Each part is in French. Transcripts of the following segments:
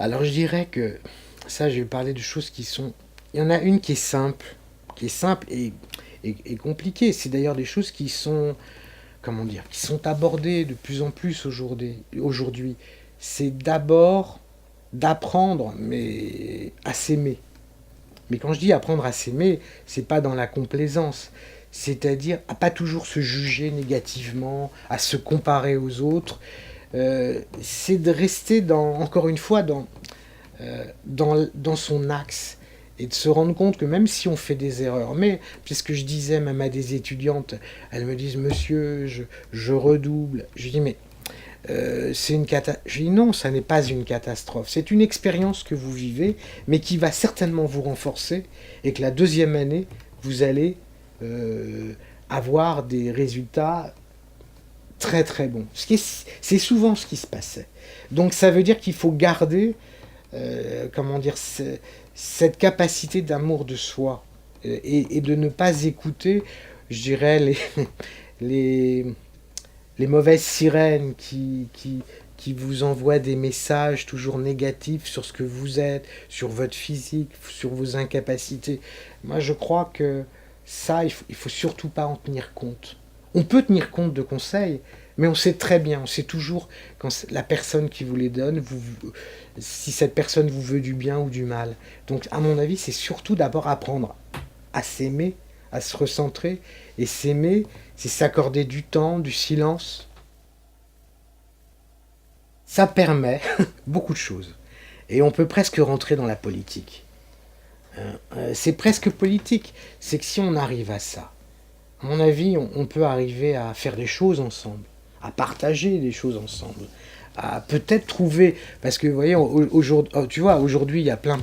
Alors je dirais que ça, je vais parler de choses qui sont... Il y en a une qui est simple et compliquée. C'est d'ailleurs des choses qui sont, comment dire, qui sont abordées de plus en plus aujourd'hui. C'est d'abord d'apprendre, mais à s'aimer. Mais quand je dis apprendre à s'aimer, c'est pas dans la complaisance. C'est-à-dire à pas toujours se juger négativement, à se comparer aux autres. C'est de rester encore une fois, dans son axe et de se rendre compte que même si on fait des erreurs, mais puisque je disais même à des étudiantes, elles me disent monsieur, je redouble. Je dis mais c'est une catastrophe. Je dis non, ça n'est pas une catastrophe. C'est une expérience que vous vivez, mais qui va certainement vous renforcer et que la deuxième année, vous allez avoir des résultats très très bons. C'est souvent ce qui se passait. Donc ça veut dire qu'il faut garder comment dire, cette capacité d'amour de soi et de ne pas écouter, je dirais, les, les mauvaises sirènes qui vous envoient des messages toujours négatifs sur ce que vous êtes, sur votre physique, sur vos incapacités. Moi, je crois que ça, il faut surtout pas en tenir compte. On peut tenir compte de conseils, mais on sait très bien, on sait toujours quand la personne qui vous les donne, si cette personne vous veut du bien ou du mal. Donc, à mon avis, c'est surtout d'abord apprendre à s'aimer, à se recentrer. Et s'aimer, c'est s'accorder du temps, du silence. Ça permet beaucoup de choses. Et on peut presque rentrer dans la politique. C'est presque politique. C'est que si on arrive à ça, à mon avis, on peut arriver à faire des choses ensemble, à partager des choses ensemble, à peut-être trouver, parce que vous voyez, aujourd'hui, tu vois, aujourd'hui il y a plein,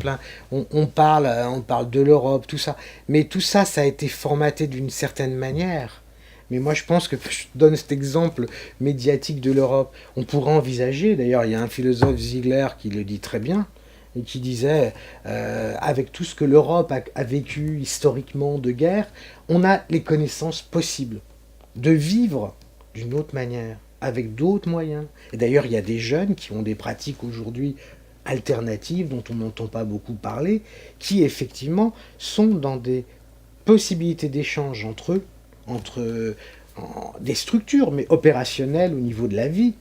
on parle de l'Europe, tout ça, mais tout ça, ça a été formaté d'une certaine manière. Mais moi, je pense que je donne cet exemple médiatique de l'Europe. On pourrait envisager, d'ailleurs, il y a un philosophe Ziegler qui le dit très bien, et qui disait, avec tout ce que l'Europe a vécu historiquement de guerre, on a les connaissances possibles de vivre d'une autre manière, avec d'autres moyens. Et d'ailleurs, il y a des jeunes qui ont des pratiques aujourd'hui alternatives dont on n'entend pas beaucoup parler, qui effectivement sont dans des possibilités d'échange entre eux, des structures, mais opérationnelles au niveau de la vie.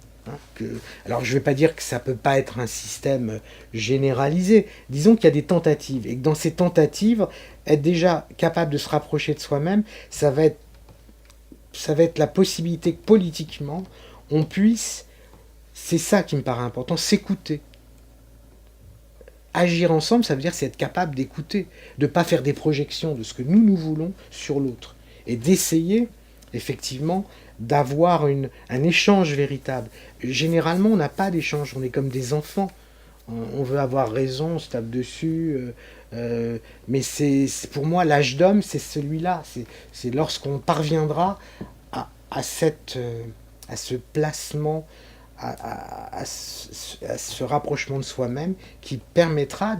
Alors je ne vais pas dire que ça ne peut pas être un système généralisé. Disons qu'il y a des tentatives. Et que dans ces tentatives, être déjà capable de se rapprocher de soi-même, ça va être la possibilité que politiquement, on puisse, c'est ça qui me paraît important, s'écouter. Agir ensemble, ça veut dire c'est être capable d'écouter, de ne pas faire des projections de ce que nous voulons sur l'autre. Et d'essayer, effectivement, d'avoir un échange véritable. Généralement, on n'a pas d'échange, on est comme des enfants. On veut avoir raison, on se tape dessus. Mais pour moi, l'âge d'homme, c'est celui-là. C'est lorsqu'on parviendra à ce placement, à ce rapprochement de soi-même qui permettra,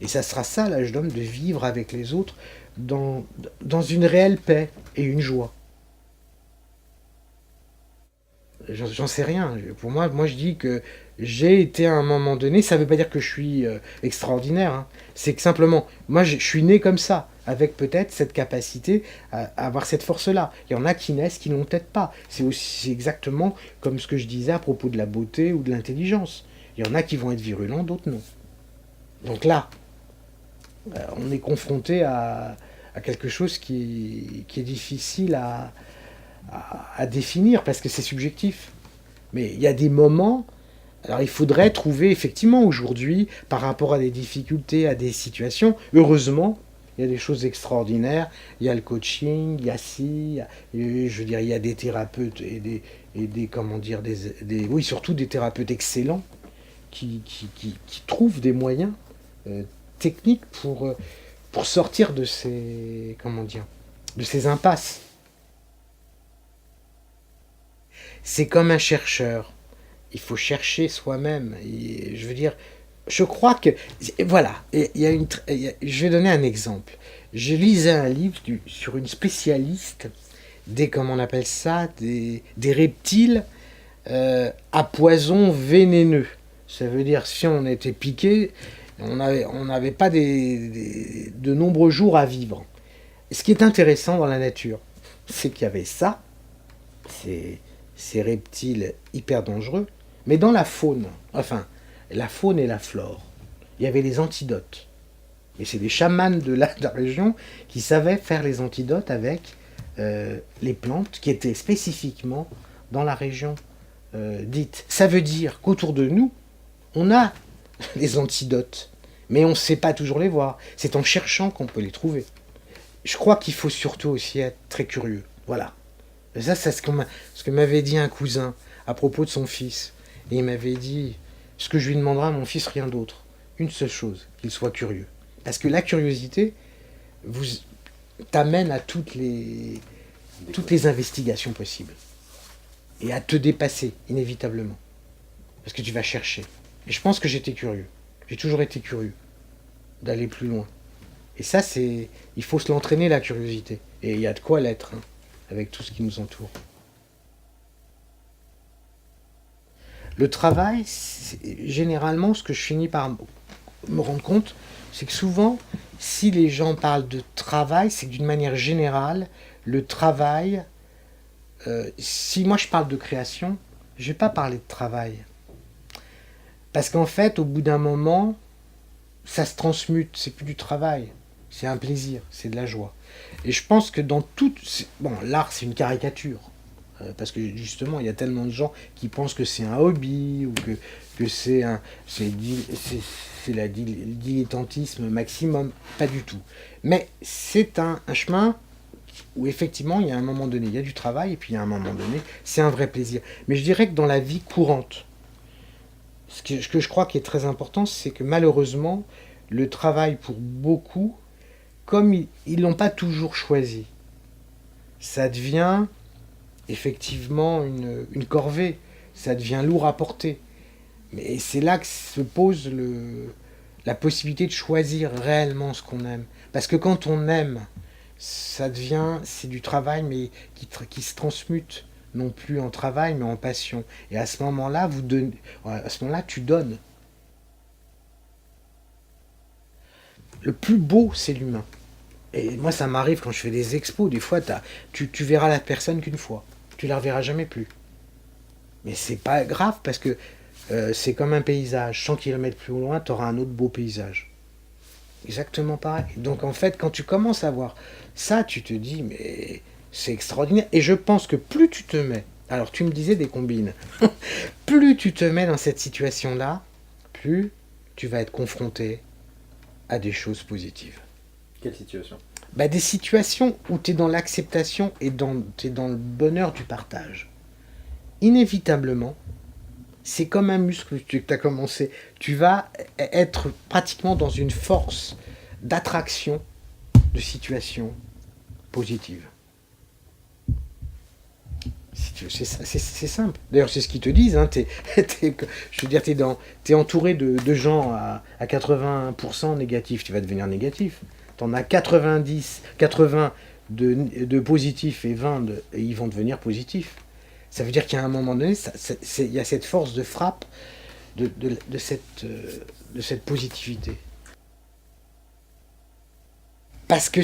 et ça sera ça l'âge d'homme, de vivre avec les autres dans une réelle paix et une joie. J'en sais rien. Pour moi, je dis que j'ai été à un moment donné, ça ne veut pas dire que je suis extraordinaire, hein. C'est que simplement, moi je suis né comme ça, avec peut-être cette capacité à avoir cette force-là. Il y en a qui naissent, qui n'ont peut-être pas. C'est exactement comme ce que je disais à propos de la beauté ou de l'intelligence. Il y en a qui vont être virulents, d'autres non. Donc là, on est confronté à quelque chose qui est difficile à définir parce que c'est subjectif. Mais il y a des moments, alors il faudrait trouver effectivement aujourd'hui, par rapport à des difficultés, à des situations, heureusement, il y a des choses extraordinaires, il y a le coaching, il y a je veux dire, il y a des thérapeutes et des comment dire, oui, surtout des thérapeutes excellents qui trouvent des moyens techniques pour sortir de ces, comment dire, de ces impasses. C'est comme un chercheur. Il faut chercher soi-même. Et, je veux dire, je crois que... Voilà, je vais donner un exemple. Je lisais un livre sur une spécialiste comment on appelle ça, des reptiles à poison vénéneux. Ça veut dire si on était piqué, on n'avait pas de nombreux jours à vivre. Et ce qui est intéressant dans la nature, c'est qu'il y avait ça, ces reptiles hyper dangereux, mais dans la faune, enfin, la faune et la flore, il y avait les antidotes. Et c'est des chamans de la région qui savaient faire les antidotes avec les plantes qui étaient spécifiquement dans la région dite. Ça veut dire qu'autour de nous, on a les antidotes, mais on ne sait pas toujours les voir. C'est en cherchant qu'on peut les trouver. Je crois qu'il faut surtout aussi être très curieux. Voilà. Et ça, c'est ce que m'avait dit un cousin à propos de son fils. Et il m'avait dit, ce que je lui demanderai à mon fils, rien d'autre. Une seule chose, qu'il soit curieux. Parce que la curiosité t'amène à toutes les investigations possibles. Et à te dépasser, inévitablement. Parce que tu vas chercher. Et je pense que j'étais curieux. J'ai toujours été curieux. D'aller plus loin. Et ça, il faut se l'entraîner, la curiosité. Et il y a de quoi l'être, hein, avec tout ce qui nous entoure. Le travail, généralement, ce que je finis par me rendre compte, c'est que souvent, si les gens parlent de travail, c'est que d'une manière générale, le travail, si moi je parle de création, je ne vais pas parler de travail. Parce qu'en fait, au bout d'un moment, ça se transmute, c'est plus du travail, c'est un plaisir, c'est de la joie. Et je pense que dans tout... Bon, l'art, c'est une caricature. Parce que justement, il y a tellement de gens qui pensent que c'est un hobby, ou que c'est le dilettantisme maximum. Pas du tout. Mais c'est un chemin où effectivement, il y a un moment donné, il y a du travail, et puis il y a un moment donné, c'est un vrai plaisir. Mais je dirais que dans la vie courante, ce que je crois qui est très important, c'est que malheureusement, le travail pour beaucoup, comme ils ne l'ont pas toujours choisi, ça devient effectivement une corvée, ça devient lourd à porter. Mais c'est là que se pose la possibilité de choisir réellement ce qu'on aime. Parce que quand on aime, c'est du travail, mais qui se transmute, non plus en travail, mais en passion. Et à ce moment-là, tu donnes. Le plus beau, c'est l'humain. Et moi, ça m'arrive quand je fais des expos, des fois, tu verras la personne qu'une fois. Tu la reverras jamais plus. Mais c'est pas grave, parce que c'est comme un paysage. 100 km plus loin, tu auras un autre beau paysage. Exactement pareil. Donc en fait, quand tu commences à voir ça, tu te dis, mais c'est extraordinaire. Et je pense que plus tu te mets, alors tu me disais des combines, plus tu te mets dans cette situation-là, plus tu vas être confronté à des choses positives. Quelle situation ? Des situations où tu es dans l'acceptation et tu es dans le bonheur du partage. Inévitablement, c'est comme un muscle que tu as commencé. Tu vas être pratiquement dans une force d'attraction de situations positives. C'est simple. D'ailleurs, c'est ce qu'ils te disent. Hein. Je veux dire, t'es entouré de gens à 80% négatifs. Tu vas devenir négatif. T'en as 80 de positifs et 20 et ils vont devenir positifs. Ça veut dire qu'à un moment donné, il y a cette force de frappe de cette positivité. Parce que,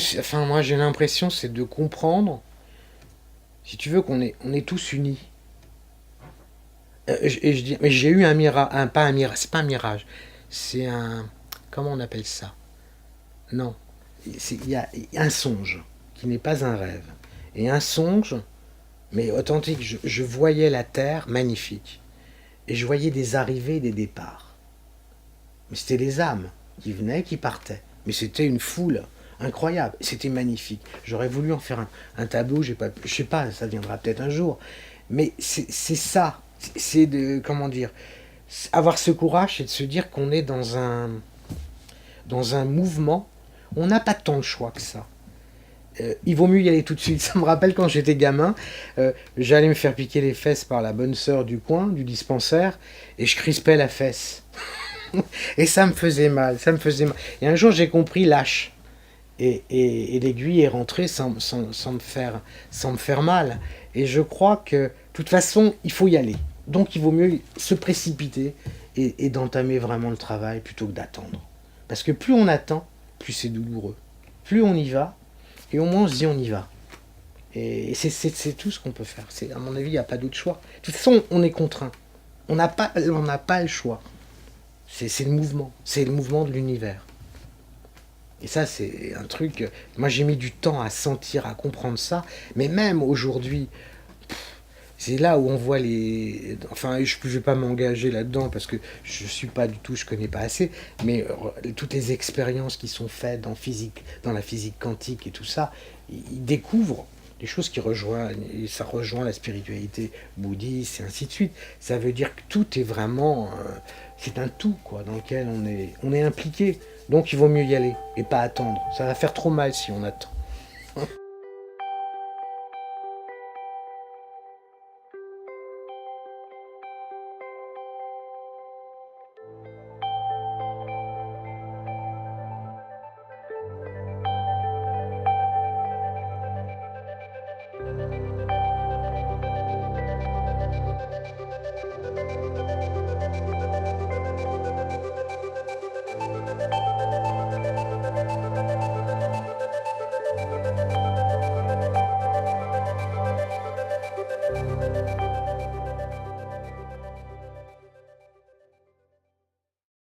moi j'ai l'impression, c'est de comprendre, si tu veux, on est tous unis. Et je dis, mais j'ai eu un mirage, c'est pas un mirage, c'est un, comment on appelle ça ? Non, il y a un songe qui n'est pas un rêve. Et un songe, mais authentique, je voyais la terre magnifique. Et je voyais des arrivées et des départs. Mais c'était les âmes qui venaient, qui partaient. Mais c'était une foule incroyable. C'était magnifique. J'aurais voulu en faire un tableau, je sais pas, ça viendra peut-être un jour. Mais c'est ça. C'est de, comment dire, avoir ce courage, c'est de se dire qu'on est dans un mouvement. On n'a pas tant de choix que ça. Il vaut mieux y aller tout de suite. Ça me rappelle quand j'étais gamin, j'allais me faire piquer les fesses par la bonne sœur du coin, du dispensaire, et je crispais la fesse. Et ça me faisait mal. Et un jour, j'ai compris, lâche. Et l'aiguille est rentrée sans me faire mal. Et je crois que, de toute façon, il faut y aller. Donc, il vaut mieux se précipiter et d'entamer vraiment le travail plutôt que d'attendre. Parce que plus on attend, plus c'est douloureux. Plus on y va, et au moins on se dit on y va. Et c'est tout ce qu'on peut faire. À mon avis, il n'y a pas d'autre choix. De toute façon, on est contraint. On n'a pas le choix. C'est le mouvement. C'est le mouvement de l'univers. Et ça, c'est un truc... Moi, j'ai mis du temps à sentir, à comprendre ça. Mais même aujourd'hui, c'est là où on voit les... Enfin, je ne vais pas m'engager là-dedans parce que je suis pas du tout, je connais pas assez. Mais toutes les expériences qui sont faites dans la physique quantique et tout ça, ils découvrent des choses qui rejoignent, et ça rejoint la spiritualité bouddhiste et ainsi de suite. Ça veut dire que tout est vraiment... c'est un tout, quoi, dans lequel on est impliqué. Donc il vaut mieux y aller et pas attendre. Ça va faire trop mal si on attend.